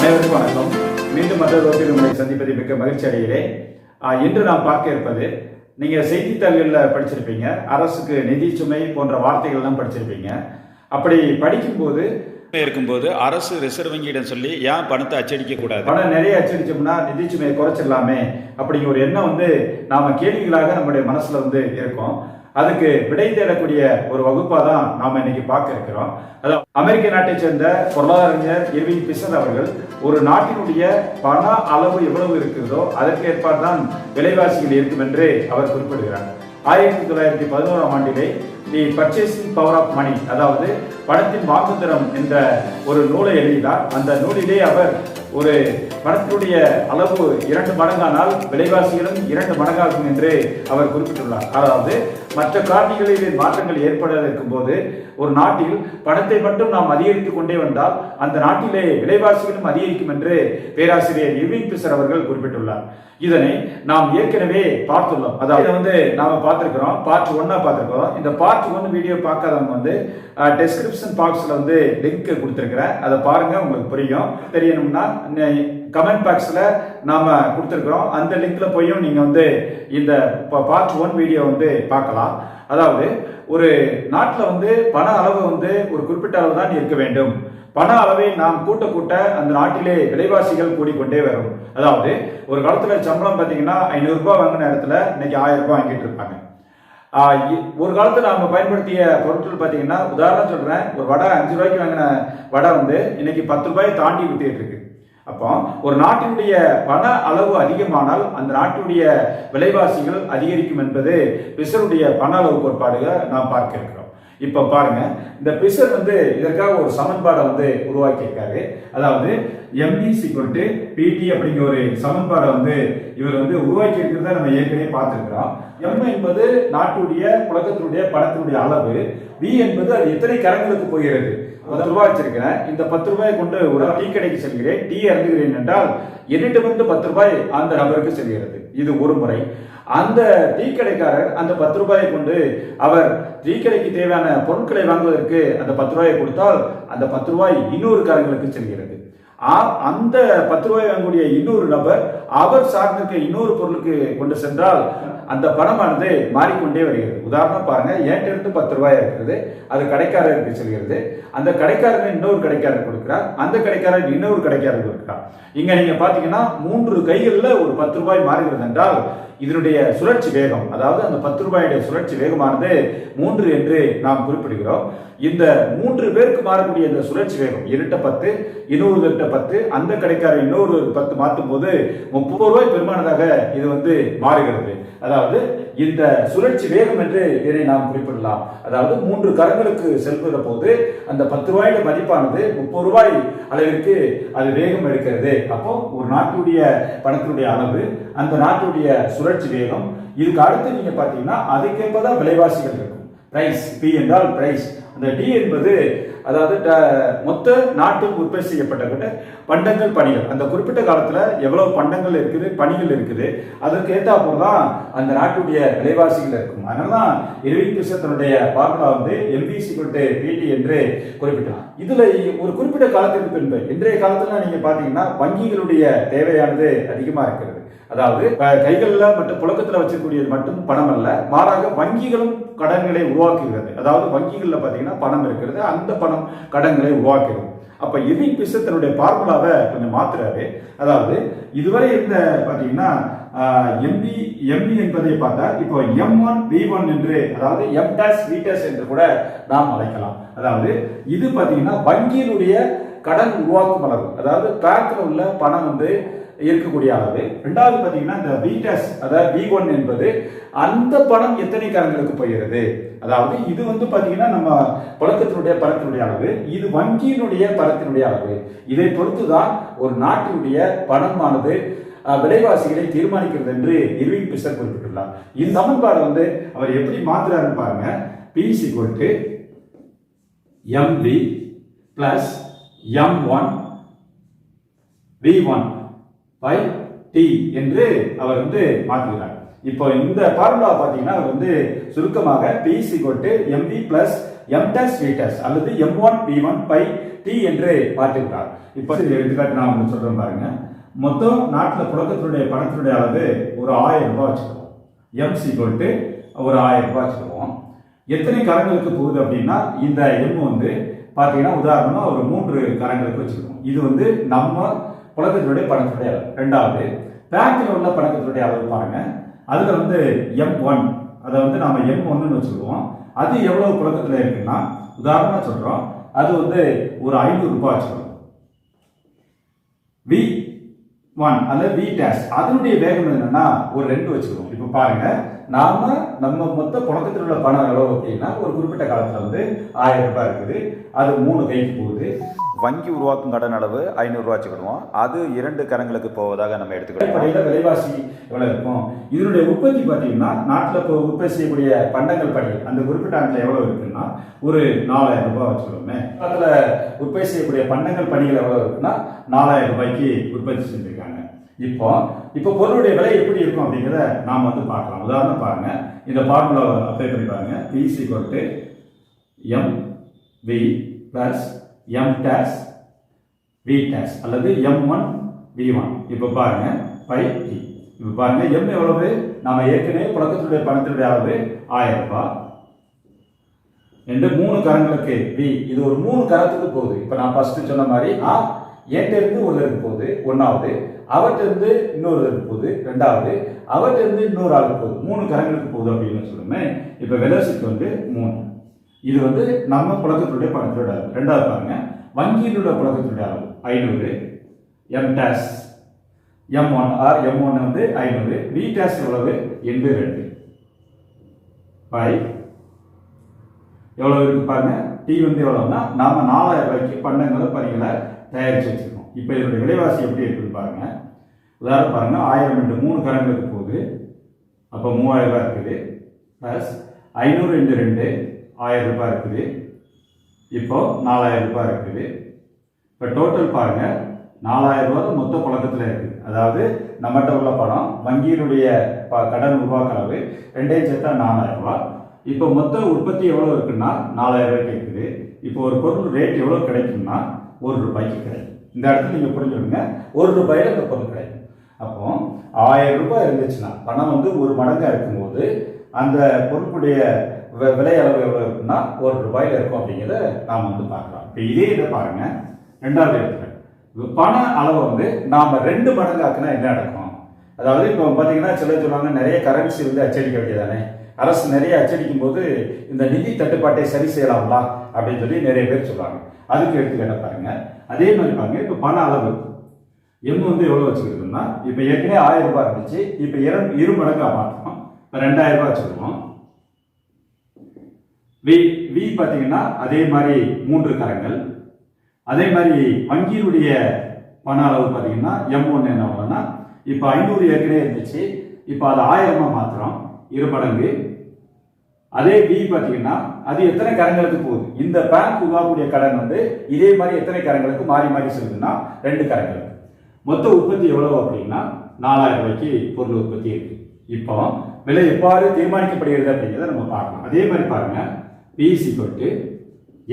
அனைவருக்கும் வணக்கம். மீண்டும் மற்றொரு வகுப்பில் உங்களை சந்திப்பதை மிக்க மகிழ்ச்சி அடைகிறேன். இன்று நாம் பார்க்க இருப்பது, நீங்கள் செய்தித்தாள்களில் படிச்சிருப்பீங்க, அரசுக்கு நிதி சுமை போன்ற வார்த்தைகள்லாம் படிச்சிருப்பீங்க. அப்படி படிக்கும்போது இருக்கும்போது அரசு ரிசர்வ் வங்கியிடம் சொல்லி ஏன் பணத்தை அச்சடிக்க கூடாது, பணம் நிறைய அச்சடிச்சோம்னா நிதி சுமையை குறைச்சிடலாமே அப்படிங்கிற ஒரு எண்ணம் நாம கேள்விகளாக நம்முடைய மனசுல இருக்கும். அதுக்கு விடை தேடக்கூடிய ஒரு வகுப்பா தான் நாம இன்னைக்கு பார்க்க இருக்கிறோம். அதாவது அமெரிக்க நாட்டை சேர்ந்த பொருளாதாரஞர் எர்விங் பிஷர் அவர்கள் ஒரு நாட்டினுடைய பண அளவு எவ்வளவு இருக்கிறதோ அதற்கேற்பார் தான் விலைவாசிகள் இருக்கும் என்று அவர் குறிப்பிடுகிறார். 1911ஆம் ஆண்டிலே the purchasing power of money, அதாவது பணத்தின் வாக்குத்திறம் என்ற ஒரு நூலை எழுதினார். அந்த நூலிலே அவர் ஒரு பணத்தினுடைய அளவு 2 மடங்கானால் விலைவாசிகளும் 2 மடங்காகும் என்று அவர் குறிப்பிட்டுள்ளார். அதாவது மற்ற காரணிகளில் மாற்றங்கள் ஏற்பட இருக்கும் போது ஒரு நாட்டில் பணத்தை மட்டும் நாம் அதிகரித்துக் கொண்டே வந்தால் அந்த நாட்டிலே விலைவாசிகளும் அதிகரிக்கும் என்று பேராசிரியர் எர்விங் பிஷர் அவர்கள் குறிப்பிட்டுள்ளார். இதனை நாம் ஏற்கனவே பார்த்துள்ளோம். அதாவது நாம பார்த்திருக்கிறோம், பார்ட் 1 பார்த்திருக்கிறோம். இந்த பார்ட் 1 வீடியோ பார்க்காதவங்க டெஸ்கிரிப்ஷன் பாக்ஸ்ல லிங்க் கொடுத்திருக்கிறேன், அதை பாருங்க, உங்களுக்கு புரியும். தெரியணும்னா கமெண்ட் பாக்ஸ்ல நாம கொடுத்திருக்கிறோம், அந்த லிங்க்ல போயும் நீங்க இந்த பார்ட் 1 வீடியோ பார்க்கலாம். அதாவது ஒரு நாட்டில் பண அளவு ஒரு குறிப்பிட்ட அளவு தான் இருக்க வேண்டும். பண அளவை நாம் கூட்ட கூட்ட அந்த நாட்டிலே விலைவாசிகள் கூடிக்கொண்டே வரும். அதாவது ஒரு காலத்துல சம்பளம் பார்த்தீங்கன்னா 500 ரூபாய் வாங்கின இடத்துல இன்னைக்கு 1000 ரூபாய் வாங்கிட்டு இருப்பாங்க. ஒரு காலத்துல நாம பயன்படுத்திய பொருட்கள் பார்த்தீங்கன்னா, உதாரணம் சொல்றேன், ஒரு வடை 5 ரூபாய்க்கு வாங்கின வடை இன்னைக்கு 10 ரூபாயை தாண்டி விட்டுட்டு இருக்கு. அப்போ ஒரு நாட்டினுடைய பண அளவு அதிகமானால் அந்த நாட்டுடைய விலைவாசிகள் அதிகரிக்கும் என்பது பிஷருடைய பண அளவு கோட்பாடுகளை நாம் பார்க்க இருக்கிறோம். இப்ப பாருங்க, இந்த பிஷர் இதற்காக ஒரு சமன்பாடை உருவாக்கி இருக்காரு. அதாவது ME = PT அப்படிங்கிற ஒரு சமன்பாடை இவர் உருவாக்கி இருக்கிறத நம்ம ஏற்கனவே பார்த்திருக்கிறோம். M என்பது நாட்டுடைய புழக்கத்தினுடைய பணத்தினுடைய அளவு, V என்பது அது எத்தனை கரங்களுக்கு போகிறது. 10 ரூபாய் வச்சிருக்கிறேன், இந்த 10 ரூபாயை கொண்டு ஒரு டீ கடைக்கு செல்கிறேன், டீ அருந்துகிறேன் என்றால் என்னிடமிருந்து 10 ரூபாய் அந்த நபருக்கு செல்கிறது. இது ஒரு முறை. அந்த டீ கடைக்காரர் அந்த 10 ரூபாயை கொண்டு அவர் டீ கடைக்கு தேவையான பொருட்களை வாங்குவதற்கு அந்த 10 ரூபாயை கொடுத்தால் அந்த 10 ரூபாய் இன்னொரு காரங்களுக்கு செல்கிறது. அந்த 10 ரூபாய் வாங்கக்கூடிய இன்னொரு நபர் அவர் சார்ந்திருக்க இன்னொரு பொருளுக்கு கொண்டு சென்றால் அந்த பணமானது மாறிக்கொண்டே வருகிறது. உதாரணம் பாருங்க, என்கிட்ட 10 ரூபாய் இருக்கிறது, அது கடைக்காரருக்கு செல்கிறது. அந்த கடைக்காரர் இன்னொரு கடைக்காரர் கொடுக்கிறார், அந்த கடைக்காரர் இன்னொரு கடைக்காரர் கொடுக்கிறார். இங்க நீங்க பாத்தீங்கன்னா 3 கைகள்ல ஒரு 10 ரூபாய் மாறுகிறது என்றால் இதனுடைய சுழற்சி வேகம், அதாவது அந்த 10 ரூபாயுடைய சுழற்சி வேகமானது 3 என்று நாம் குறிப்பிடுகிறோம். இந்த 3 பேருக்கு மாறக்கூடிய இந்த சுழற்சி வேகம், இருட்ட 10, இன்னொரு 10, அந்த கடைக்காரர் இன்னொரு 10 மாற்றும் போது 30 ரூபாய் பெருமானதாக இது மாறுகிறது. அதாவது இந்த சுழற்சி வேகம் என்று இதை நாம் குறிப்பிடலாம். அதாவது 3 கரங்களுக்கு செல்கிற போது அந்த 10 ரூபாயோட மதிப்பானது 30 ரூபாய் அளவிற்கு அது வேகம் எடுக்கிறது. அப்போ ஒரு நாட்டுடைய பணத்தினுடைய அளவு, அந்த நாட்டுடைய சுழற்சி வேகம், இதுக்கு அடுத்து நீங்க பாத்தீங்கன்னா அதுக்கேற்பதான் விலைவாசிகள் இருக்கும். பிரைஸ், P என்றால் பிரைஸ். அந்த D என்பது அதாவது மொத்த நாட்டில் உற்பத்தி செய்யப்பட்ட பண்டங்கள், பணிகள். அந்த குறிப்பிட்ட காலத்துல எவ்வளவு பண்டங்கள் இருக்குது, பணிகள் இருக்குது, அதற்கு ஏற்றாப்போல் தான் அந்த நாட்டுடைய விலைவாசிகள் இருக்கும். அதனாலதான் எர்விங் பிஷர் தன்னுடைய பார்முலா ME = PT என்று குறிப்பிட்டார். இதுல ஒரு குறிப்பிட்ட காலத்திற்கு பின்பு இன்றைய காலத்துல நீங்க பாத்தீங்கன்னா வங்கிகளுடைய தேவையானது அதிகமா இருக்கிறது. அதாவது கைகள்ல மற்றும் புழக்கத்துல வச்சிருக்கூடியது மட்டும் பணம் அல்ல, மாறாக வங்கிகளும் கடன்களை உருவாக்குகிறது. அதாவது வங்கிகள்ல பாத்தீங்கன்னா பணம் இருக்கிறது, அந்த பணம் கடன்களை உருவாக்குகிறது. அப்ப எர்விங் பிஷர் தன்னுடைய பார்முலாவை கொஞ்சம் மாத்துறாரு. அதாவது இதுவரை இருந்த பாத்தீங்கன்னா ME என்பதை பார்த்தா இப்போ M1 V1 என்று, அதாவது M' என்று கூட நாம் அழைக்கலாம். அதாவது இது பாத்தீங்கன்னா வங்கியினுடைய கடன் உருவாக்கும் அளவு, அதாவது பேங்க்ல உள்ள பணம் இருக்கக்கூடிய அளவு. ரெண்டாவது பாத்தீங்கன்னா இந்த V', அதாவது V1 என்பது அந்த பணம் எத்தனை காரங்களுக்கு போகிறது. அதாவது இது பாத்தீங்கன்னா நம்ம புழக்கத்தினுடைய பணத்தினுடைய அளவு, இது வங்கியினுடைய பணத்தினுடைய அளவு. இதை பொறுத்துதான் ஒரு நாட்டினுடைய பணமானது விலைவாசிகளை தீர்மானிக்கிறது என்று எர்விங் பிஷர் குறிப்பிட்டுள்ளார். இந்த சமன்பாடு அவர் எப்படி மாத்துறாருன்னு பாருங்க. P = MV plus M1 V1 by T என்று அவர் மாற்றுகிறார். இப்போ இந்த ஃபார்முலா பாத்தீங்கன்னா அவர் சுருக்கமாக P = MV plus m dash v dash அல்லது m1 v1 by t என்று பார்த்துவிட்டார். இப்போ எடுத்துக்காட்டு நான் உங்களுக்கு சொல்றேன் பாருங்க. மொத்தம் நாட்டில் புழக்கத்தினுடைய பணத்தினுடைய அளவு ஒரு 1000 ரூபாய் வச்சுக்கிறோம். m ஒரு 1000 ரூபாய் வச்சுக்கிறோம். எத்தனை கரங்களுக்கு போகுது அப்படின்னா இந்த m வந்து பார்த்தீங்கன்னா உதாரணமா ஒரு 3 கரங்களுக்கு வச்சுக்கிறோம். இது வந்து நம்ம புழக்கத்தினுடைய பணத்தினுடைய அளவு. ரெண்டாவது பேங்க்ல உள்ள பணத்தினுடைய அளவு பாருங்க. அதுல வந்து m1 அதை வந்து நாம m1ன்னு வச்சுக்குவோம். அது எவ்வளவு புழக்கத்தில் இருக்குன்னா உதாரணமா சொல்றோம், அது வந்து ஒரு 500 ரூபாய் வச்சுக்கிறோம். v1 அல்லது v dash அதனுடைய வேகம் என்னன்னா ஒரு 2 வச்சுக்கிறோம். இப்போ பாருங்க, நம்ம மொத்த புழக்கத்தில் உள்ள பணம் எவ்வளவு அப்படின்னா ஒரு குறிப்பிட்ட காலத்துல வந்து 1000 ரூபாய் இருக்குது. அது 3 கைக்கு போகுது. வங்கி உருவாக்கும் கடன் அளவு 500 ரூபா வச்சுக்கிடுவோம். அது 2 கரங்களுக்கு போவதாக நம்ம எடுத்துக்கிட்டோம். விலைவாசி எவ்வளவு இருக்கும்? இதனுடைய உற்பத்தி பார்த்தீங்கன்னா நாட்டில் இப்போ உற்பத்தி செய்யக்கூடிய பண்டங்கள் பணி அந்த குறிப்பிட்ட ஆண்டில் எவ்வளவு இருக்குன்னா ஒரு 4000 ரூபாய் வச்சுக்கிறோமே. அதில் உற்பத்தி செய்யக்கூடிய பண்டங்கள் பணிகள் எவ்வளவு இருக்குன்னா 4000 ரூபாய்க்கு உற்பத்தி செஞ்சிருக்காங்க. இப்போ பொருளுடைய விலை எப்படி இருக்கும் அப்படிங்கிறத நாம் வந்து பார்க்கலாம். உதாரணம் பாருங்க, இந்த ஃபார்முலா அப்ளை பண்ணி பாருங்க. P = mv + m dash v dash அல்லது m1 v1. இப்போ பாருங்க பை t. இப்போ பாருங்க m எவ்வளவு? நாம ஏற்கனவே புழக்கத்தினுடைய பணத்தினுடைய அளவு 1000 ரூபாய் என்று 3 கரங்களுக்கு v. இது ஒரு 3 கரத்துக்கு போகுது. இப்போ நான் ஃபர்ஸ்ட் சொன்ன மாதிரி ஏட்ட இருந்து ஒரு இருக்கு போகுது ஒன்னாவது, அவர்கிட்ட இருந்து இன்னொரு இருக்கு போகுது ரெண்டாவது, அவர்கிட்ட இருந்து இன்னொரு ஆளுக்கு போகுது. 3 கரங்களுக்கு போகுது அப்படின்னு சொல்லுமே. இப்போ வெலோசிட்டி வந்து 3. இது வந்து நம்ம புழக்கத்தினுடைய பணத்தினுடைய அளவு. ரெண்டாவது பாருங்க, வங்கியிலுள்ள பழக்கத்தினுடைய அளவு 500 m dash m1 or m1 வந்து 500 v dash எவ்வளவு 82 பை எவ்வளவு இருக்கு பாருங்க. t வந்து எவ்வளவுனா நாம 4000 ரூபாய்க்கு பண்டங்களை பணிகளை தயாரிச்சு வச்சிருக்கோம். இப்போ இதனுடைய விலைவாசி எப்படி இருக்குன்னு பாருங்க. உதாரணம் பாருங்க, 1000 × 3 கரங்களுக்கு போகுது. அப்போ 3000 ரூபாய் இருக்குது. பிளஸ் 500 × 2 1000 ரூபாய் இருக்குது. இப்போ 4000 ரூபாய் இருக்குது. இப்போ டோட்டல் பாருங்க 4000 ரூபாய் மொத்த புழக்கத்தில் இருக்குது. அதாவது நம்மகிட்ட உள்ள பணம் வங்கியினுடைய கடன் உருவாக்க அளவு ரெண்டையும் சேர்த்தா 4000 ரூபாய். இப்போ மொத்த உற்பத்தி எவ்வளோ இருக்குன்னா 4000 ரூபாய்க்கு இருக்குது. இப்போ ஒரு பொருள் ரேட் எவ்வளோ கிடைக்கும்னா 1 ரூபாய்க்கு கிடைக்கும். இந்த இடத்துல நீங்கள் புரிஞ்சுடுங்க, 1 ரூபாயில் இந்த பொருள் கிடைக்கும். அப்போ 1000 ரூபாய் இருந்துச்சுன்னா பணம் வந்து 1 மடங்காக இருக்கும்போது அந்த பொருளுடைய விலை அளவு எவ்வளோ இருக்குன்னா 1 ரூபாயில் இருக்கும் அப்படிங்கிறத நாம் வந்து பார்க்கலாம். இப்போ இதே இதை பாருங்க, ரெண்டாவது இடத்துல பண அளவை வந்து நாம் 2 மடங்காக்குனா என்ன நடக்கும்? அதாவது இப்போ பார்த்தீங்கன்னா சிலர் சொல்லுவாங்க நிறைய கரன்சி வந்து அச்சடிக்க வேண்டியதானே, அரசு நிறைய அச்சடிக்கும் போது இந்த நிதி தட்டுப்பாட்டை சரி செய்யலாம்ல அப்படின்னு சொல்லி நிறைய பேர் சொல்லுவாங்க. அதுக்கு எடுத்துக்கிட்ட பாருங்க, அதே மாதிரி பாருங்க. இப்போ பண அளவு எம் வந்து எவ்வளோ வச்சுக்கிட்டோம்னா இப்போ ஏற்கனவே 1000 ரூபாய் இருந்துச்சு. இப்போ 2 மடங்காக மாற்றணும். இப்போ 2000 ரூபாய் வச்சுருவோம். வி பார்த்தீங்கன்னா அதே மாதிரி 3 கரங்கள். அதே மாதிரி வங்கியினுடைய பண அளவு பார்த்தீங்கன்னா m1 என்ன ஆகும்னா இப்போ 500 ஏற்கனவே இருந்துச்சு. இப்போ அதை 1000 மாத்திரம் 2 மடங்கு. அதே வி பார்த்தீங்கன்னா அது எத்தனை கரங்களுக்கு போகுது? இந்த பேங்க் உருவாக்கக்கூடிய கடன் வந்து இதே மாதிரி எத்தனை கரங்களுக்கு மாறி மாறி செல்லுதுன்னா 2 கரங்களுக்கு. மொத்த உற்பத்தி எவ்வளவு அப்படின்னா 4000 ரூபாய்க்கு பொருள் உற்பத்தி இருக்கு. இப்போ விலை எவ்வாறு தீர்மானிக்கப்படுகிறது அப்படிங்கிறத நம்ம பார்க்கலாம். அதே மாதிரி பாருங்க, P =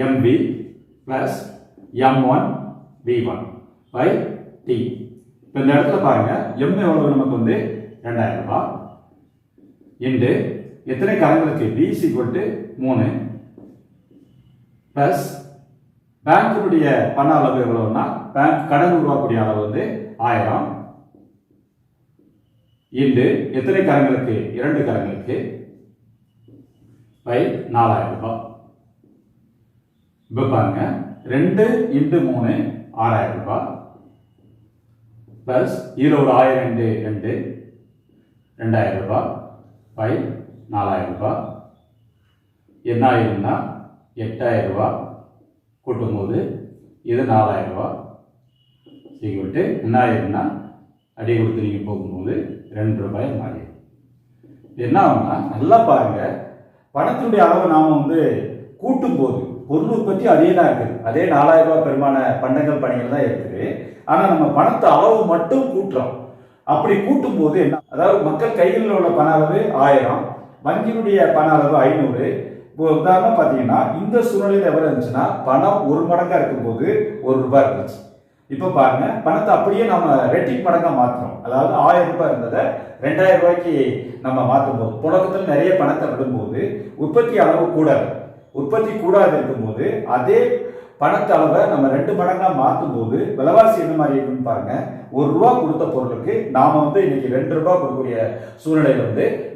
mv + m1 v1 by t. இப்போ இந்த இடத்துல பாருங்க m எவ்வளவு நமக்கு வந்து 2000 ரூபாய் என்று எத்தனை கரங்களுக்கு B = 3 பிளஸ் பேங்க்குடைய பண அளவு எவ்வளவுன்னா பேங்க் கடன் உருவாக்கக்கூடிய அளவு வந்து 1000 இன்று எத்தனை கரங்களுக்கு 2 கரங்களுக்கு பை 4000 ரூபாய். இப்போ பாருங்க 2 × 3 6000 ரூபாய் பிளஸ் இதுல ஒரு 1000 × 2 2000 ரூபாய் பை 4000 ரூபாய். என்ன ஆயிரும்னா 8000 ரூபாய் கூட்டும் போது இது 4000 ரூபாய் ஈக்குவல் என்ன ஆயிரும்னா அடி கொடுத்து நீங்கள் போகும்போது 2 ரூபாய் மாறி என்ன ஆகும்னா நல்லா பாருங்க, பணத்தினுடைய அளவை நாம் வந்து கூட்டும் போது பொருள் உற்பத்தி அதே தான் இருக்குது. அதே 4000 ரூபாய் பெருமான பண்டங்கள் பணிகள் தான் இருக்குது. ஆனால் நம்ம பணத்தை அளவு மட்டும் கூட்டுறோம். அப்படி கூட்டும் போது என்ன, அதாவது மக்கள் கையில் உள்ள பண அளவு 1000, வங்கியினுடைய பண அளவு 500, இப்போ உதாரணம் பார்த்தீங்கன்னா இந்த சூழ்நிலையில் எவ்வளவு இருந்துச்சுன்னா பணம் 1 மடங்கா இருக்கும்போது 1 ரூபாய் இருந்துச்சு. இப்போ பாருங்க பணத்தை அப்படியே நம்ம ரெட்டிப் மடங்கா மாற்றுறோம். அதாவது 1000 ரூபாய் இருந்ததை 2000 ரூபாய்க்கு நம்ம மாற்றும் போது புழக்கத்தில் நிறைய பணத்தை விடும்போது உற்பத்தி அளவு கூடாது. உற்பத்தி கூடாது இருக்கும்போது அதே பணத்தை அளவை நம்ம 2 மடங்கா மாற்றும் போது விலைவாசி என்ன மாதிரி இருக்குன்னு பாருங்க. 1 ரூபா கொடுத்த பொருளுக்கு நாம இன்னைக்கு 2 ரூபாய் கொடுக்கக்கூடிய சூழ்நிலை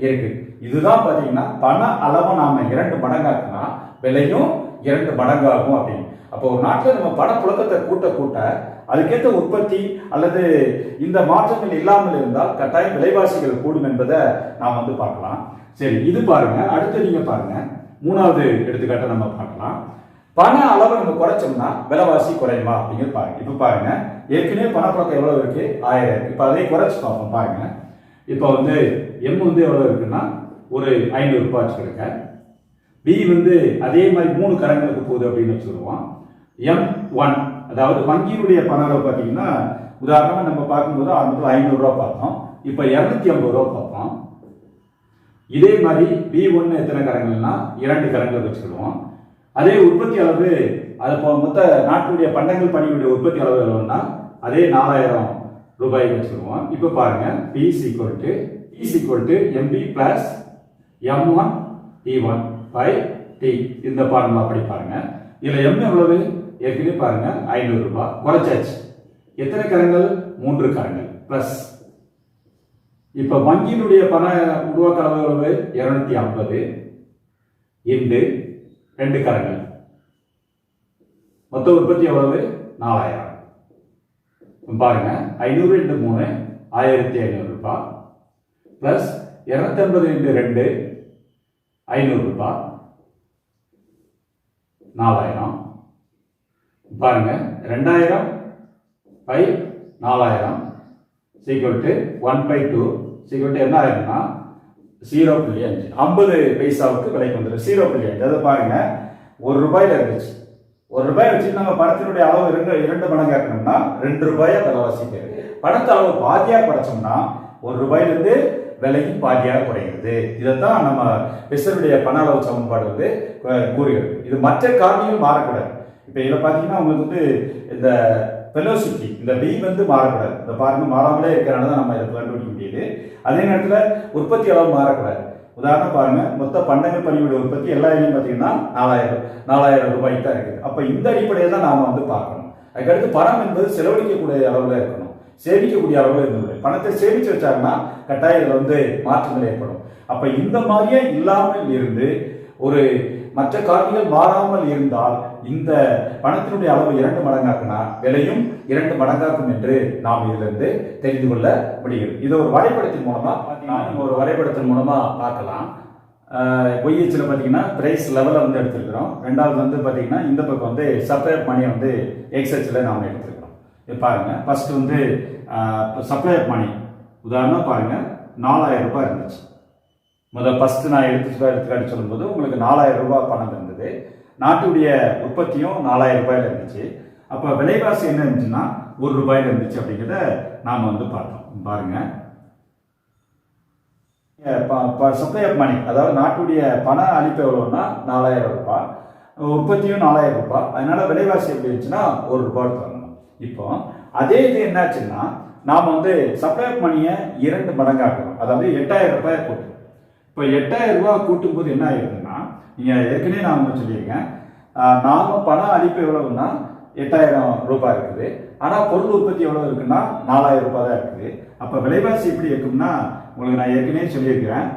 இருக்கு. இதுதான் பாத்தீங்கன்னா பண அளவை நாம 2 மடங்காக்குனா விலையும் 2 மடங்காகும் அப்படின்னு. அப்போ ஒரு நாட்டில் நம்ம பணப்புழக்கத்தை கூட்ட கூட்ட அதுக்கேற்ற உற்பத்தி அல்லது இந்த மாற்றங்கள் இல்லாமல் இருந்தால் கட்டாயம் விலைவாசிகள் கூடும் என்பதை நாம் பார்க்கலாம். சரி, இது பாருங்க. அடுத்து நீங்க பாருங்க, 3வது எடுத்துக்காட்டை நம்ம பார்க்கலாம். பண அளவை நம்ம குறைச்சோம்னா விலைவாசி குறையுமா அப்படிங்கிறது பாருங்க. இப்ப பாருங்க, ஏற்கனவே பணப்புழக்கம் எவ்வளவு இருக்கு? 1000. இப்ப அதை குறைச்சு பார்ப்போம். பாருங்க, இப்ப எம் எவ்வளவு இருக்குன்னா ஒரு 500 ரூபாய் வச்சுக்கிடுங்க. பி அதே மாதிரி 3 கரங்களுக்கு போகுது அப்படின்னு வச்சுக்கிடுவோம். M1 அதாவது வங்கியினுடைய பண அளவு பார்த்தீங்கன்னா உதாரணமா நம்ம பார்க்கும்போது 500 ரூபாய் பார்த்தோம். இப்ப 250 ரூபாய் பார்ப்போம். இதே மாதிரி B1 எத்தனை கரங்கள்னா 2 கரங்கள் வச்சுக்கிடுவோம். அதே உற்பத்தி அளவு அது மொத்த நாட்டுடைய பண்டங்கள் பணியுடைய உற்பத்தி அளவு எவ்வளவுன்னா அதே 4000 ரூபாய் வச்சுக்கிடுவோம். இப்ப பாருங்க, P = MB plus M1 T1 by T. இந்த ஃபார்முலா அப்படி பாருங்க. இதுல M எவ்வளவு? ஏற்கனவே பாருங்க 500 ரூபாய் குறைச்சாச்சு. எத்தனை கரங்கள்? 3 கரங்கள் பிளஸ். இப்ப வங்கியினுடைய பண உருவாக்க அளவு எவ்வளவு? 250 இன்டு 2 கரங்கள். மொத்த உற்பத்தி எவ்வளவு? 4000. பாருங்க, 500 இன்டு 3 1500 ரூபாய் பிளஸ் 250 இன்டு 2 500 ரூபாய் 4000. பாருங்க, 2000 பை 4000 = 1/2 என்ன ஆயிருக்குன்னா 0.5. 50 பைசாவுக்கு விலைக்கு வந்துடும். 0.5. அதை பாருங்க, 1 ரூபாயில இருந்துச்சு. 1 ரூபாய் வச்சு நம்ம பணத்தினுடைய அளவு 2 மடங்கு ஆக்கணும்னா 2 ரூபாயா விலைவாசி தேவை. பணத்தை அளவு பாதியா குறைச்சோம்னா 1 ரூபாயிலிருந்து விலையும் பாதியாக குறைகிறது. இதைத்தான் நம்ம பெசருடைய பண அளவு சமன்பாடு கூறுகிறது. இது மற்ற காரணிகள் மாறக்கூடாது. இப்ப இதுல பாத்தீங்கன்னா உங்களுக்கு இந்த வெலோசிட்டி இந்த V மாறக்கூடாது. இந்த பாருங்க, மாறாமலே இருக்கிறனால தான் நம்ம இதை கண்டுபிடிக்க முடியுது. அதே நேரத்துல உற்பத்தி அளவு மாறக்கூடாது. உதாரணம் பாருங்க, மொத்த பண்டங்கள் பணியுடைய உற்பத்தி எல்லா இடமும் பாத்தீங்கன்னா 4000 ரூபாய்க்கு தான் இருக்குது. அப்ப இந்த அடிப்படையில் தான் நாம பார்க்கணும். அதுக்கடுத்து பணம் என்பது செலவழிக்கக்கூடிய அளவுல இருக்கணும், சேமிக்கக்கூடிய அளவுல இருந்தது. பணத்தை சேமிச்சு வச்சாங்கன்னா கட்டாயம் இதுல மாற்றங்கள் ஏற்படும். அப்ப இந்த மாதிரியே இல்லாமல் இருந்து ஒரு மற்ற காரணிகள் மாறாமல் இருந்தால் இந்த பணத்தினுடைய அளவு 2 மடங்காக்குனா விலையும் 2 மடங்காக்கும் என்று நாம் இதிலிருந்து தெரிந்து கொள்ள முடிகிறது. இது ஒரு வரைபடத்தின் மூலமா வரைபடத்தின் மூலமா பார்க்கலாம். ஒய்ஹெச்ல பாத்தீங்கன்னா பிரைஸ் லெவல எடுத்திருக்கிறோம். ரெண்டாவது பாத்தீங்கன்னா இந்த பக்கம் சப்ளையர் மணி எக்ஸ்ஹெச்ல நாம எடுத்திருக்கிறோம். இது பாருங்க, ஃபர்ஸ்ட் சப்ளையர் மணி உதாரணம் பாருங்க 4000 ரூபாய் இருந்துச்சு. ஃபர்ஸ்ட் நான் எடுத்துக்காட்டு சொல்லும்போது உங்களுக்கு 4000 ரூபாய் பணம் இருந்தது. நாட்டுடைய உற்பத்தியும் 4000 ரூபாயில இருந்துச்சு. அப்ப விலைவாசி என்ன இருந்துச்சுன்னா 1 ரூபாயில இருந்துச்சு அப்படிங்கிறத நாம பார்த்தோம். பாருங்க, சப்ளையர் மணி அதாவது நாட்டுடைய பண அளிப்பு எவ்வளவுன்னா 4000 ரூபாய், உற்பத்தியும் 4000 ரூபாய். அதனால விலைவாசி எப்படி இருந்துச்சுன்னா 1 ரூபாய் தரணும். இப்போ அதே இது என்னாச்சுன்னா நாம சப்ளையர் மணியை 2 மடங்காக்கணும். அதாவது 8000 ரூபாய் கூட்டு. இப்போ 8000 ரூபாய் கூட்டும் போது என்ன ஆயிருக்குன்னா, நீங்க ஏற்கனவே நான் சொல்லியிருக்கேன், நாம பண அளிப்பு எவ்வளவுன்னா 8000 ரூபாய் இருக்குது. ஆனா பொருள் உற்பத்தி எவ்வளவு இருக்குன்னா 4000 ரூபாய் தான் இருக்குது. அப்ப விலைவாசி எப்படி இருக்கும்னா உங்களுக்கு நான் ஏற்கனவே சொல்லியிருக்கிறேன்,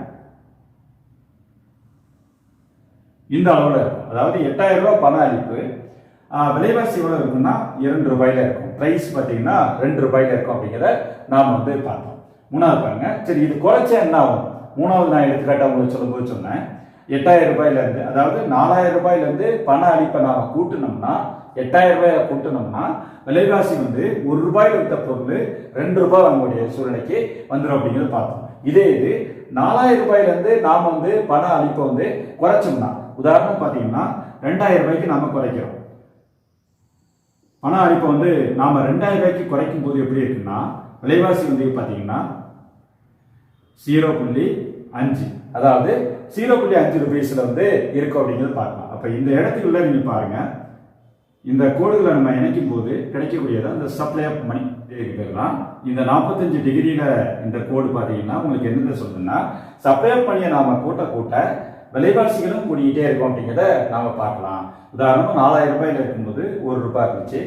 இந்த அளவுல இருக்கும். அதாவது 8000 ரூபாய் பண அளிப்பு, விலைவாசி எவ்வளவு இருக்குன்னா 2 ரூபாயில இருக்கும். பிரைஸ் பாத்தீங்கன்னா 2 ரூபாயில இருக்கும் அப்படிங்கிறத நாம பார்த்தோம். 3வது பாருங்க. சரி, இது குறைச்சா என்ன ஆகும்? 3வது நான் எடுத்துக்காட்டா உங்களுக்கு சொல்லும்போது சொன்னேன், 8000 ரூபாயில இருந்து அதாவது 4000 ரூபாயில இருந்து பண அளிப்பை நாம கூட்டணும்னா 8000 ரூபாயை கூட்டணும்னா விலைவாசி 1 ரூபாயில வித்த பொருள் 2 ரூபாய் வாங்கக்கூடிய சூழ்நிலைக்கு வந்துடும் அப்படிங்கிறத பார்த்தோம். இதே இது 4000 ரூபாயில இருந்து நாம பண அளிப்பை குறைச்சோம்னா, உதாரணம் பாத்தீங்கன்னா 2000 ரூபாய்க்கு நாம குறைக்கிறோம். பண அளிப்பை நாம 2000 ரூபாய்க்கு குறைக்கும் போது எப்படி இருக்குன்னா விலைவாசி பாத்தீங்கன்னா 0.5. அதாவது 0.5 ரூபீஸ்ல வந்து இருக்கும் அப்படிங்கிறது பார்க்கலாம். அப்ப இந்த இடத்துக்குள்ள நீங்க பாருங்க, இந்த கோடுகளை நம்ம இணைக்கும் போது கிடைக்கக்கூடியது அந்த சப்ளை ஆஃப் மணி பேர்லாம். இந்த 45 டிகிரியில இந்த கோடு பார்த்தீங்கன்னா உங்களுக்கு என்ன சொல்றதுன்னா, சப்ளை ஆஃப் மணியை நாம கூட்ட விலைவாசிகளும் கூடிக்கிட்டே இருக்கும் அப்படிங்கிறத நாம பார்க்கலாம். உதாரணமா 4000 ரூபாயில இருக்கும்போது 1 ரூபாய் இருந்துச்சு.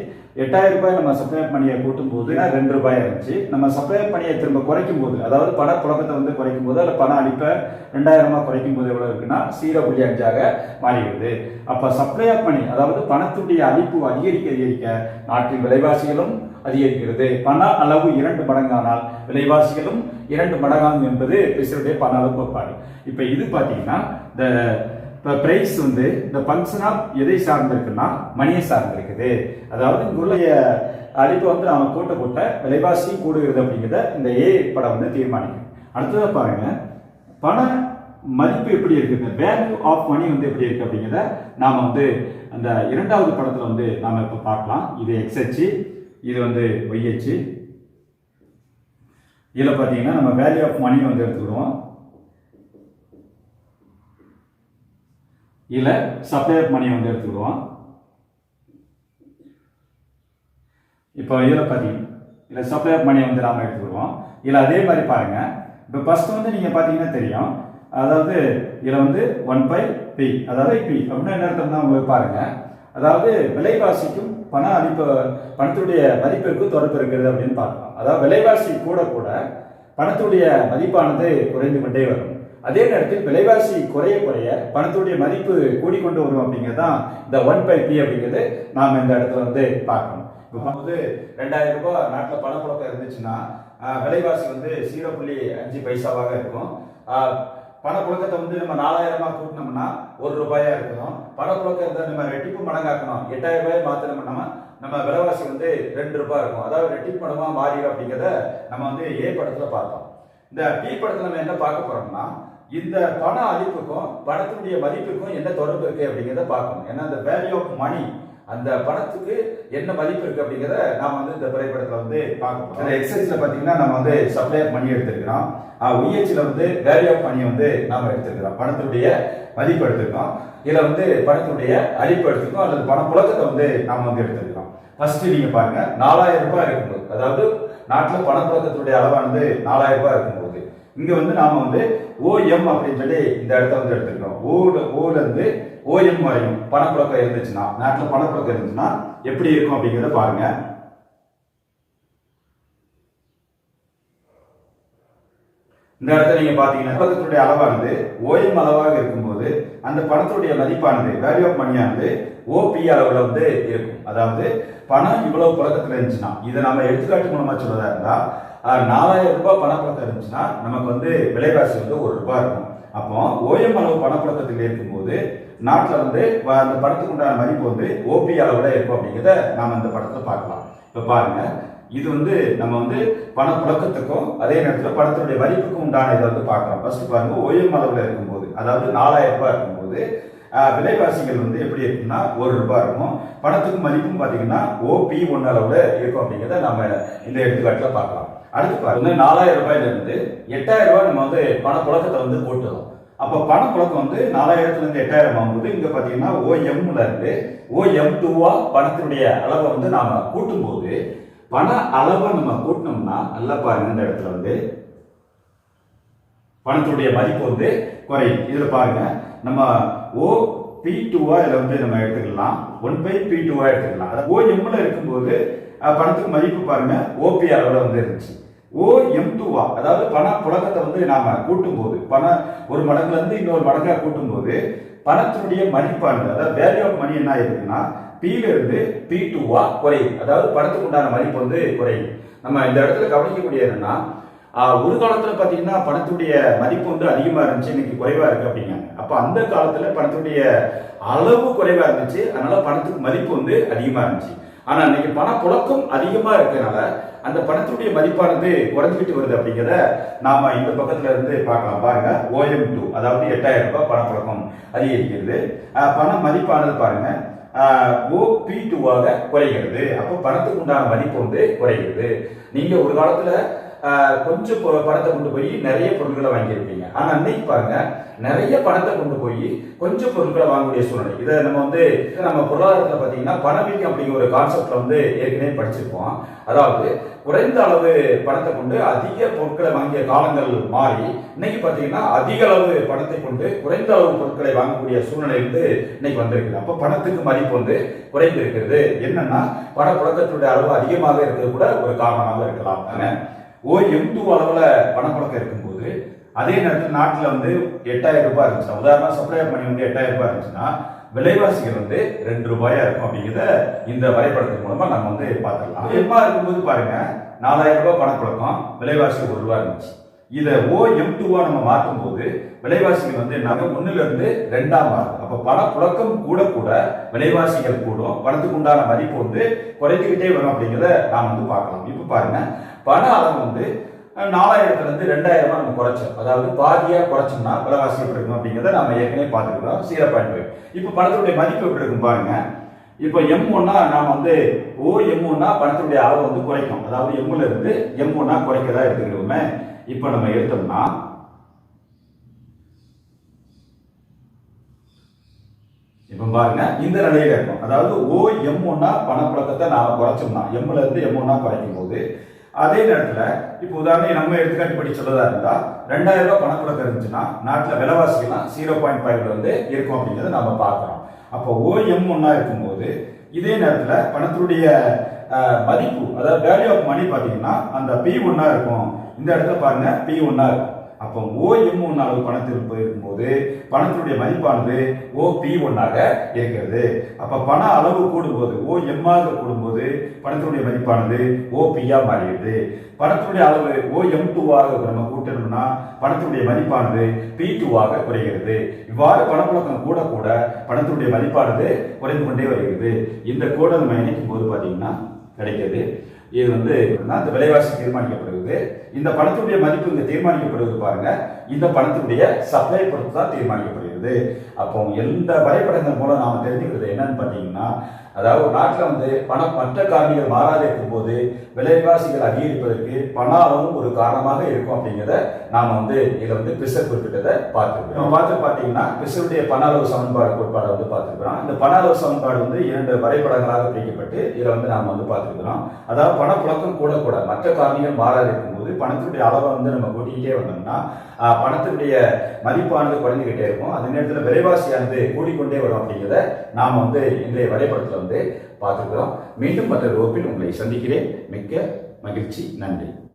8000 ரூபாய் நம்ம சப்ளை பண்ணியை கூட்டும் போது 2 ரூபாய் இருந்துச்சு. நம்ம சப்ளை பண்ணியை திரும்ப குறைக்கும் போது, அதாவது பண புழக்கத்தை வந்து குறைக்கும் போது, அல்ல பண அளிப்பை 2000 குறைக்கும் போது எவ்வளவு இருக்குன்னா 0.5 மாறுகிறது. அப்ப சப்ளை மணி, அதாவது பணத்துடைய அளிப்பு அதிகரிக்க நாட்டின் விலைவாசிகளும் அதிகரிக்கிறது. பண அளவு 2 மடங்கானால் விலைவாசிகளும் 2 மடங்காகும் என்பது பிசருடைய பண அளவு கோட்பாடு. இப்ப இது பாத்தீங்கன்னா இந்த பிரைஸ் வந்து இந்த ஃபங்க்ஷன் ஆஃப் எதை சார்ந்திருக்குன்னா மணியை சார்ந்திருக்குது. அதாவது இங்குள்ள அளிப்பை வந்து நாம கூட்ட விலைவாசி கூடுகிறது அப்படிங்கிறத இந்த ஏ படம் வந்து தீர்மானிக்கும். அடுத்ததாக பாருங்க, பண மதிப்பு எப்படி இருக்கு, வேல்யூ ஆஃப் மணி வந்து எப்படி இருக்கு அப்படிங்கிறத நாம வந்து அந்த இரண்டாவது படத்துல வந்து நாம இப்ப பார்க்கலாம். இது எக்ஸ் அச்சு, இது வந்து ஒய் அச்சு. இதுல பாத்தீங்கன்னா நம்ம வேல்யூ ஆஃப் மணி வந்து எடுத்துக்கிடுவோம். இதுல சப்ளை ஆஃப் மணி வந்து எடுத்துக்கிடுவோம். இப்போ இதுல பாத்தீங்கன்னா இதுல சப்ளை ஆஃப் மணி வந்து நாம எடுத்துக்கிடுவோம். இதுல அதே மாதிரி பாருங்க, இப்போ ஃபர்ஸ்ட் வந்து நீங்க பாத்தீங்கன்னா தெரியும், அதாவது இதுல வந்து 1/p, அதாவது p அப்படின்னா என்ன அர்த்தம்னா உங்களுக்கு பாருங்க, அதாவது விலைவாசிக்கும் பண அளிப்பு பணத்துடைய மதிப்பிற்கு தொடர்பு இருக்கிறது அப்படின்னு பார்க்கலாம். அதாவது விலைவாசி கூட பணத்துடைய மதிப்பானது குறைந்து கொண்டே வரும். அதே நேரத்தில் விலைவாசி குறைய பணத்துடைய மதிப்பு கூடிக்கொண்டு வரும் அப்படிங்கிறது தான் இந்த 1/p அப்படிங்கிறது நாம இந்த இடத்துல வந்து பார்க்கணும். இப்போ வந்து 2000 ரூபாய் நாட்டில் பணப்புழக்கம் இருந்துச்சுன்னா விலைவாசி வந்து 0.5 பைசாவாக இருக்கும். பணப்புழக்கத்தை வந்து நம்ம 4000 கூட்டினோம்னா 1 ரூபாயா இருக்கணும். பணப்புழக்கத்தை நம்ம ரெட்டிப்பு மடங்காக்கணும், 8000 ரூபாய் மாத்தினோம்னா நம்ம விலைவாசி வந்து 2 ரூபாய் இருக்கும். அதாவது ரெட்டிப்பு மடங்கா மாறிடும் அப்படிங்கிறத நம்ம வந்து ஏ படத்துல பார்த்தோம். இந்த பி படத்துல நம்ம என்ன பார்க்க போறோம்னா, இந்த பண அளிப்புக்கும் பணத்தினுடைய மதிப்புக்கும் என்ன தொடர்பு இருக்கு அப்படிங்கிறத பார்க்கணும். ஏன்னா இந்த வேல்யூ ஆஃப் மணி, அந்த பணத்துக்கு என்ன மதிப்பு இருக்கு அப்படிங்கிறத நாம வந்து இந்த திரைப்படத்துல வந்து பார்க்கணும். எக்ஸைஸ்ல பாத்தீங்கன்னா நம்ம வந்து சப்ளை ஆஃப் மணி எடுத்திருக்கிறோம். ஒய்ஹெச்ல வந்து வேல்யூ ஆஃப் மணி வந்து நாம எடுத்திருக்கிறோம், பணத்தினுடைய மதிப்பு எடுத்திருக்கோம். இதுல வந்து பணத்தினுடைய அளிப்பு எடுத்திருக்கோம், அல்லது பண புழக்கத்தை வந்து நாம வந்து எடுத்திருக்கிறோம். ஃபர்ஸ்ட் நீங்க பாருங்க, 4000 ரூபாய் இருக்கும்போது, அதாவது நாட்டில் பணப்புழக்கத்துடைய அளவானது 4000 ரூபாய் இருக்கும்போது, இங்க வந்து நாம வந்து ஓஎம் அப்படின்னு சொல்லி இந்த இடத்த வந்து எடுத்துக்கிறோம். ஓல இருந்து ஓஎம் வரையும் பணப்புழக்கம் இருந்துச்சுன்னா, நாட்டில் பணப்புழக்கம் இருந்துச்சுன்னா எப்படி இருக்கும் அப்படிங்கிறத பாருங்க. இந்த இடத்துல நீங்க பாத்தீங்கன்னா பணத்துடைய அளவானது ஓஎம் அளவாக இருக்கும்போது அந்த பணத்துடைய மதிப்பானது வேல்யூ ஆஃப் மணியானது ஓபி அளவுல வந்து இருக்கும். அதாவது பணம் இவ்வளவு புழக்கத்துல இருந்துச்சுன்னா, இதை நம்ம எடுத்துக்காட்டு மூலமா சொல்றதா இருந்தா 4000 ரூபாய் பணப்புழக்கம் இருந்துச்சுன்னா நமக்கு வந்து விலைவாசி வந்து 1 ரூபாய் இருக்கும். அப்போ ஓஎம் அளவு பணப்புழக்கத்தில் இருக்கும்போது நாட்டில் வந்து அந்த பணத்துக்கு உண்டான மதிப்பு வந்து ஓபி அளவுல இருக்கும் அப்படிங்கிறத நாம இந்த படத்துல பார்க்கலாம். இப்ப பாருங்க, இது வந்து நம்ம வந்து பணப்புழக்கத்துக்கும் அதே நேரத்தில் பணத்தினுடைய மதிப்புக்கும் உண்டான இதை வந்து பார்க்கலாம். ஃபர்ஸ்ட் பாருங்க, ஓஎம் அளவுல இருக்கும்போது, அதாவது 4000 ரூபாய் இருக்கும்போது விலைவாசிகள் வந்து எப்படி இருக்குன்னா 1 ரூபாய் இருக்கும். பணத்துக்கு மதிப்பும் பாத்தீங்கன்னா OP1 அளவுல இருக்கும் அப்படிங்கிறத நம்ம இந்த எடுத்துக்காட்டுல பார்க்கலாம். அடுத்து பாருங்க, 4000 ரூபாயில இருந்து 8000 ரூபாய் நம்ம வந்து பணப்புழக்கத்தை வந்து கூட்டுறோம். அப்ப பணப்புழக்கம் வந்து 4000ல இருந்து 8000 ஆகும்போது இங்க பாத்தீங்கன்னா OMல இருந்து OM2 பணத்தினுடைய அளவை வந்து நாம கூட்டும் போது பண அளவை நம்ம கூட்டினோம்னா நல்லா பாருங்க, இந்த இடத்துல வந்து பணத்துடைய மதிப்பு வந்து குறையும். இதுல பாருங்க, நம்ம OP2 இதுல வந்து நம்ம எடுத்துக்கலாம், 1/P2 எடுத்துக்கலாம். அதாவது OMல இருக்கும்போது பணத்துக்கு மதிப்பு பாருங்க OP அளவுல வந்து இருந்துச்சு. OM2 அதாவது பண புழக்கத்தை வந்து நாம கூட்டும் போது, பண ஒரு மடங்குல இருந்து இன்னொரு மடங்கா கூட்டும் போது பணத்தினுடைய மதிப்பானது, அதாவது வேல்யூ ஆஃப் மணி என்ன இருக்குன்னா P இருந்து P2 குறையும். அதாவது பணத்துக்கு உண்டான மதிப்பு வந்து குறையும். நம்ம இந்த இடத்துல கவனிக்கக்கூடிய என்னன்னா, ஒரு காலத்துல பாத்தீங்கன்னா பணத்துடைய மதிப்பு வந்து அதிகமா இருந்துச்சு, இன்னைக்கு குறைவா இருக்கு அப்படிங்காங்க. அப்ப அந்த காலத்துல பணத்துடைய அளவு குறைவா இருந்துச்சு, அதனால பணத்துக்கு மதிப்பு வந்து அதிகமா இருந்துச்சு. ஆனா இன்னைக்கு பண புழக்கம் அதிகமா இருக்கிறதுனால அந்த பணத்துடைய மதிப்பானது குறைஞ்சிட்டு வருது அப்படிங்கிறத நாம இந்த பக்கத்துல இருந்து பார்க்கலாம். பாருங்க, OM2 அதாவது 8000 ரூபாய் பணப்புழக்கம் அதிகரிக்கிறது, பண மதிப்பானது பாருங்க OP2 குறைகிறது. அப்போ பணத்துக்கு உண்டான மதிப்பு வந்து குறைகிறது. நீங்க ஒரு காலத்துல கொஞ்சம் பணத்தை கொண்டு போய் நிறைய பொருட்களை வாங்கியிருப்பீங்க. ஆனா இன்னைக்கு பாருங்க, நிறைய பணத்தை கொண்டு போய் கொஞ்சம் பொருட்களை வாங்கக்கூடிய சூழ்நிலை. இதை நம்ம பொருளாதாரத்தில் பார்த்தீங்கன்னா பணவீக்கம் அப்படிங்கிற ஒரு கான்செப்ட்ல ஏற்கனவே படிச்சிருப்போம். அதாவது குறைந்த அளவு பணத்தை கொண்டு அதிக பொருட்களை வாங்கிய காலங்கள் மாறி இன்னைக்கு பார்த்தீங்கன்னா அதிக அளவு பணத்தை கொண்டு குறைந்த அளவு பொருட்களை வாங்கக்கூடிய சூழ்நிலை இன்னைக்கு வந்திருக்குது. அப்போ பணத்துக்கு மதிப்பு குறைந்து இருக்கிறது. என்னன்னா பணப்புழக்கத்துடைய அளவு அதிகமாக இருக்கிறது கூட ஒரு காரணமாக இருக்கலாம். OM2 அளவுல பணப்புழக்கம் இருக்கும்போது அதே நேரத்தில் நாட்டில் 8,000 ரூபாய் இருந்துச்சுன்னா, உதாரணம் சப்ளையர் மணி 8,000 ரூபாய் இருந்துச்சுன்னா விலைவாசிகள் 2 ரூபாயா இருக்கும் அப்படிங்கிறத இந்த வரைபடத்தின் மூலமா நம்ம பார்த்துக்கலாம். எம்மா இருக்கும்போது பாருங்க 4,000 ரூபாய் பணப்புழக்கம், விலைவாசி 1 ரூபாய் இருந்துச்சு. இதை OM2 நம்ம மாற்றும் போது விலைவாசிகள் நாங்க 1ல இருந்து 2ஆ மாறும். அப்ப பணப்புழக்கம் கூட கூட விலைவாசிகள் கூடும், பணத்துக்கு உண்டான மதிப்பு குறைஞ்சிக்கிட்டே வரும் அப்படிங்கிறத நாம் பார்க்கலாம். இப்ப பாருங்க, பண அளவு 4,000ல இருந்து 2,000 நம்ம குறைச்சோம். அதாவது பாதியா குறைச்சோம்னா விலைவாசி எப்படி இருக்கும் அப்படிங்கிறத நம்ம ஏற்கனவே பார்த்துருக்கோம். 0.5. இப்ப பணத்துடைய மதிப்பு எப்படி இருக்கும் பாருங்க. இப்ப M1 நாம OM1 பணத்துடைய அளவு குறைக்கும். அதாவது M ல இருந்து M1 குறைக்கதா எடுத்துக்கிடுவோமே. இப்ப நம்ம எடுத்தோம்னா இப்ப பாருங்க, இந்த நிலையில இருக்கும். அதாவது OM1 பணப்புழக்கத்தை நாம குறைச்சோம்னா, M ல இருந்து M1 குறைக்கும் போது அதே நேரத்துல இப்ப உதாரணம் நம்ம எடுத்துக்காட்டு படி சொல்லதா இருந்தா 2,000 ரூபாய் பணப்புழக்கம் இருந்துச்சுன்னா நாட்டுல விலைவாசிலாம் 0.5 இருக்கும் அப்படிங்கிறத நம்ம பார்க்கிறோம். அப்போ OM1 இருக்கும்போது இதே நேரத்துல பணத்துடைய மதிப்பு, அதாவது வேல்யூ ஆஃப் மணி பாத்தீங்கன்னா அந்த P1 இருக்கும். இந்த இடத்துல பாருங்க P1 இருக்கும். அப்போ OM1 அளவு பணத்திருப்பு இருக்கும்போது பணத்தினுடைய மதிப்பானது OP1 இருக்கிறது. அப்ப பண அளவு கூடும்போது OM கூடும்போது பணத்தினுடைய மதிப்பானது OP மாறிடுது. பணத்தினுடைய அளவு OM2 நம்ம கூட்டணும்னா பணத்தினுடைய மதிப்பானது P2 குறைகிறது. இவ்வாறு பணப்புழக்கம் கூட கூட பணத்தினுடைய மதிப்பானது குறைந்து கொண்டே வருகிறது. இந்த கோடை நம்ம இணைக்கும் போது பாத்தீங்கன்னா கிடைக்கிறது. இது அந்த விலைவாசி தீர்மானிக்கப்படுகிறது. இந்த பணத்துடைய மதிப்பு இங்க தீர்மானிக்கப்படுவது பாருங்க, இந்த பணத்துடைய சப்ளை பொறுத்து தான் தீர்மானிக்கப்படுகிறது. அப்போ எந்த வரைபடங்கள் மூலம் நாம தெரிஞ்சுக்கிறது என்னன்னு பாத்தீங்கன்னா, அதாவது நாட்டில் பணம் மற்ற காரணிகள் மாறாத இருக்கும் போது விலைவாசிகள் அதிகரிப்பதற்கு பண அளவும் ஒரு காரணமாக இருக்கும் அப்படிங்கிறத நாம இதுல பிசர் குறிப்பிட்டதை பார்த்துருக்கோம். நம்ம பார்த்தீங்கன்னா பிசருடைய பண அளவு சமன்பாடு கோட்பாடை பார்த்துருக்கிறோம். இந்த பண அளவு சமன்பாடு 2 வரைபடங்களாக பிரிக்கப்பட்டு இதில் நாம பார்த்துருக்கிறோம். அதாவது பணப்புழக்கம் கூட கூட மற்ற காரணிகள் மாறாத இருக்கும்போது பணத்தினுடைய அளவை நம்ம கூட்டிக்கிட்டே வந்தோம்னா பணத்தினுடைய மதிப்பானது குறைஞ்சிக்கிட்டே இருக்கும். அதே நேரத்தில் விலைவாசியானது கூடிக்கொண்டே வரும் அப்படிங்கிறத நாம இன்றைய வரைபடத்தில் பார்த்துக்கிறோம். மீண்டும் மற்ற வகுப்பில் உங்களை சந்திக்கிறேன். மிக்க மகிழ்ச்சி. நன்றி.